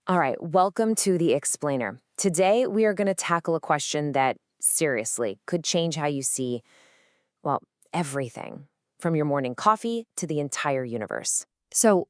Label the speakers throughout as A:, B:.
A: All right, welcome to The Explainer. Today, we are going to tackle a question that, seriously, could change how you see, well, everything, from your morning coffee to the entire universe. So,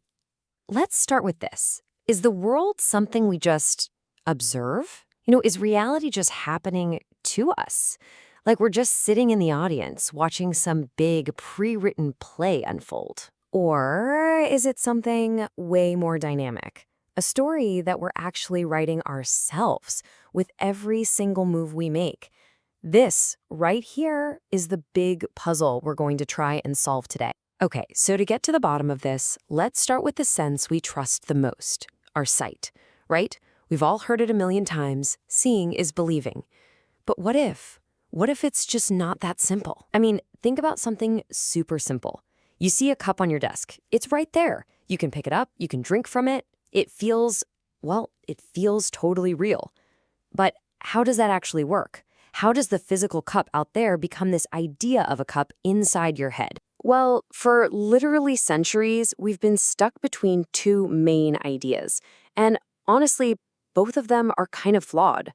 A: let's start with this. Is the world something we just observe? Is reality just happening to us? Like we're just sitting in the audience watching some big pre-written play unfold? Or is it something way more dynamic? A story that we're actually writing ourselves with every single move we make. This, right here, is the big puzzle we're going to try and solve today. Okay, so to get to the bottom of this, let's start with the sense we trust the most, our sight, right? We've all heard it a million times, seeing is believing. But what if? What if it's just not that simple? I mean, think about something super simple. You see a cup on your desk. It's right there. You can pick it up, you can drink from it. It feels totally real. But how does that actually work? How does the physical cup out there become this idea of a cup inside your head? Well, for literally centuries, we've been stuck between two main ideas. And honestly, both of them are kind of flawed.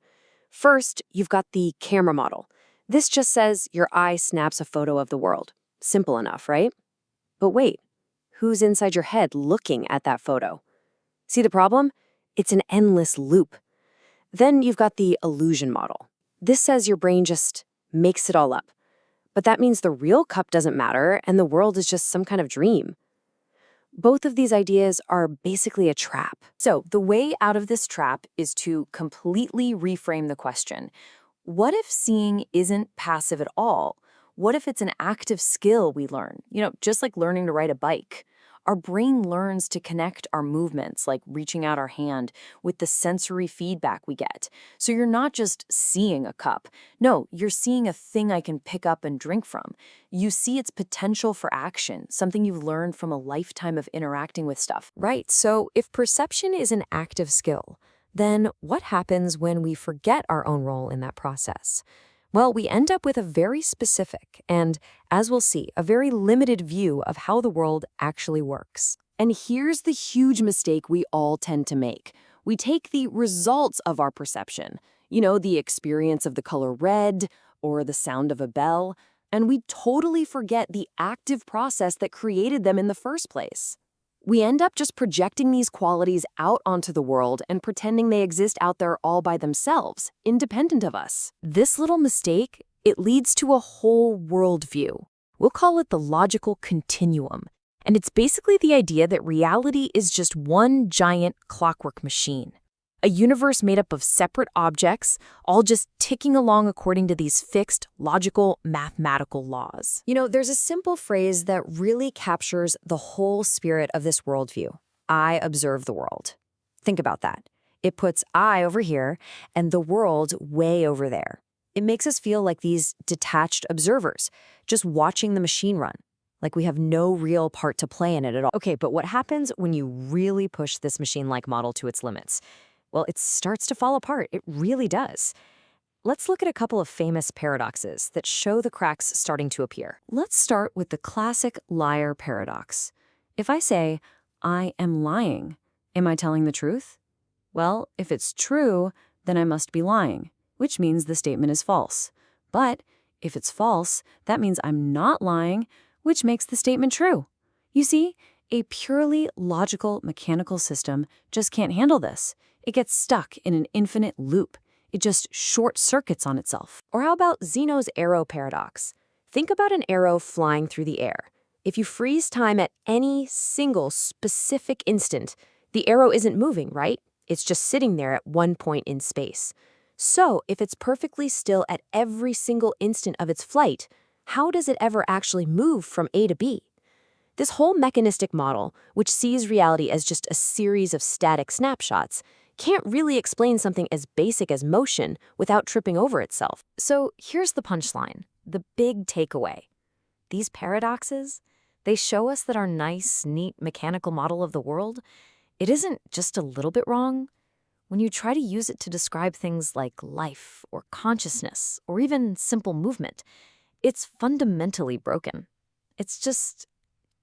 A: First, you've got the camera model. This just says your eye snaps a photo of the world. Simple enough, right? But wait, who's inside your head looking at that photo? See the problem? It's an endless loop. Then you've got the illusion model. This says your brain just makes it all up. But that means the real cup doesn't matter and the world is just some kind of dream. Both of these ideas are basically a trap. So the way out of this trap is to completely reframe the question. What if seeing isn't passive at all? What if it's an active skill we learn? Just like learning to ride a bike. Our brain learns to connect our movements, like reaching out our hand, with the sensory feedback we get. So you're not just seeing a cup. No, you're seeing a thing I can pick up and drink from. You see its potential for action, something you've learned from a lifetime of interacting with stuff. Right, so if perception is an active skill, then what happens when we forget our own role in that process? Well, we end up with a very specific and, as we'll see, a very limited view of how the world actually works. And here's the huge mistake we all tend to make. We take the results of our perception, the experience of the color red or the sound of a bell, and we totally forget the active process that created them in the first place. We end up just projecting these qualities out onto the world and pretending they exist out there all by themselves, independent of us. This little mistake, it leads to a whole worldview. We'll call it the logical continuum. And it's basically the idea that reality is just one giant clockwork machine. A universe made up of separate objects, all just ticking along according to these fixed, logical, mathematical laws. There's a simple phrase that really captures the whole spirit of this worldview. I observe the world. Think about that. It puts I over here and the world way over there. It makes us feel like these detached observers, just watching the machine run, like we have no real part to play in it at all. Okay, but what happens when you really push this machine-like model to its limits? Well, it starts to fall apart. It really does. Let's look at a couple of famous paradoxes that show the cracks starting to appear. Let's start with the classic liar paradox. If I say, I am lying, am I telling the truth? Well, if it's true, then I must be lying, which means the statement is false. But if it's false, that means I'm not lying, which makes the statement true. You see, a purely logical, mechanical system just can't handle this. It gets stuck in an infinite loop. It just short-circuits on itself. Or how about Zeno's arrow paradox? Think about an arrow flying through the air. If you freeze time at any single specific instant, the arrow isn't moving, right? It's just sitting there at one point in space. So, if it's perfectly still at every single instant of its flight, how does it ever actually move from A to B? This whole mechanistic model, which sees reality as just a series of static snapshots, can't really explain something as basic as motion without tripping over itself. So here's the punchline, the big takeaway. These paradoxes, they show us that our nice, neat mechanical model of the world, it isn't just a little bit wrong. When you try to use it to describe things like life or consciousness or even simple movement, it's fundamentally broken. It's just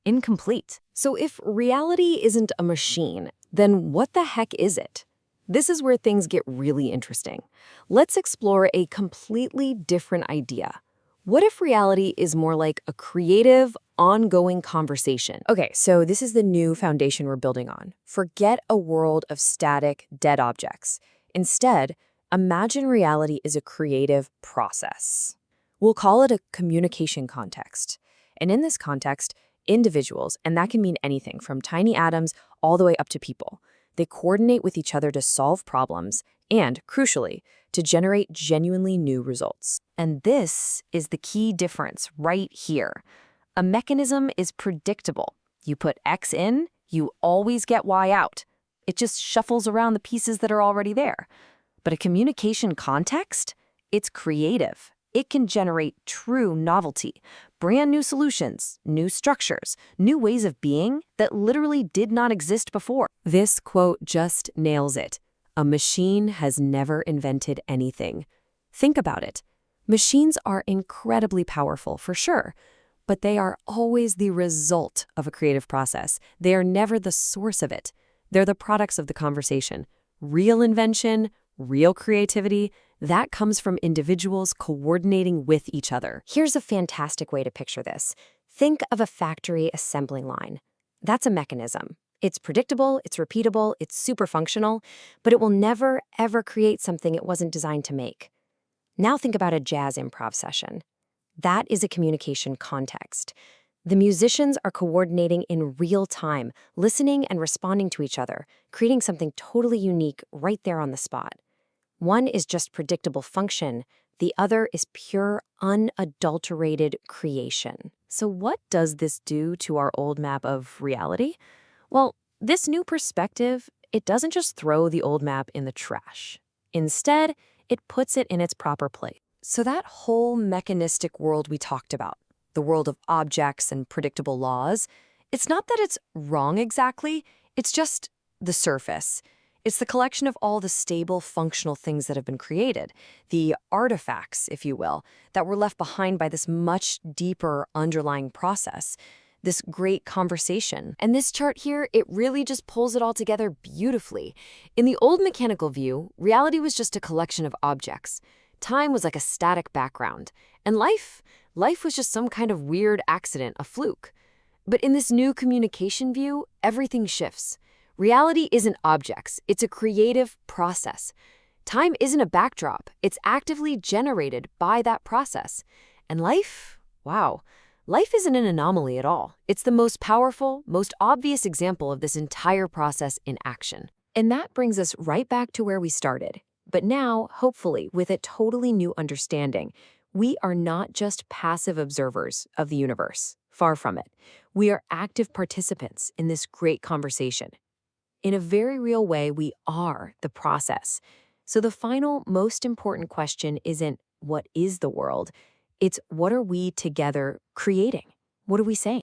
A: incomplete. So if reality isn't a machine, then what the heck is it? This is where things get really interesting. Let's explore a completely different idea. What if reality is more like a creative, ongoing conversation? Okay, so this is the new foundation we're building on. Forget a world of static, dead objects. Instead, imagine reality is a creative process. We'll call it a communication context. And in this context, individuals, and that can mean anything from tiny atoms all the way up to people, they coordinate with each other to solve problems and, crucially, to generate genuinely new results. And this is the key difference right here. A mechanism is predictable. You put X in, you always get Y out. It just shuffles around the pieces that are already there. But a communication context, it's creative. It can generate true novelty, brand new solutions, new structures, new ways of being that literally did not exist before. This quote just nails it. A machine has never invented anything. Think about it. Machines are incredibly powerful, for sure, but they are always the result of a creative process. They are never the source of it. They're the products of the conversation. Real invention, real creativity, that comes from individuals coordinating with each other. Here's a fantastic way to picture this. Think of a factory assembly line. That's a mechanism. It's predictable, it's repeatable, it's super functional, but it will never, ever create something it wasn't designed to make. Now think about a jazz improv session. That is a communication context. The musicians are coordinating in real time, listening and responding to each other, creating something totally unique right there on the spot. One is just predictable function. The other is pure, unadulterated creation. So what does this do to our old map of reality? Well, this new perspective, it doesn't just throw the old map in the trash. Instead, it puts it in its proper place. So that whole mechanistic world we talked about, the world of objects and predictable laws, it's not that it's wrong exactly, it's just the surface. It's the collection of all the stable, functional things that have been created, the artifacts, if you will, that were left behind by this much deeper underlying process, this great conversation. And this chart here, it really just pulls it all together beautifully. In the old mechanical view, reality was just a collection of objects. Time was like a static background. And life was just some kind of weird accident, a fluke. But in this new communication view, everything shifts. Reality isn't objects, it's a creative process. Time isn't a backdrop, it's actively generated by that process. And life, wow, life isn't an anomaly at all. It's the most powerful, most obvious example of this entire process in action. And that brings us right back to where we started. But now, hopefully, with a totally new understanding, we are not just passive observers of the universe. Far from it. We are active participants in this great conversation. In a very real way, we are the process. So the final, most important question isn't what is the world? It's what are we together creating? What are we saying?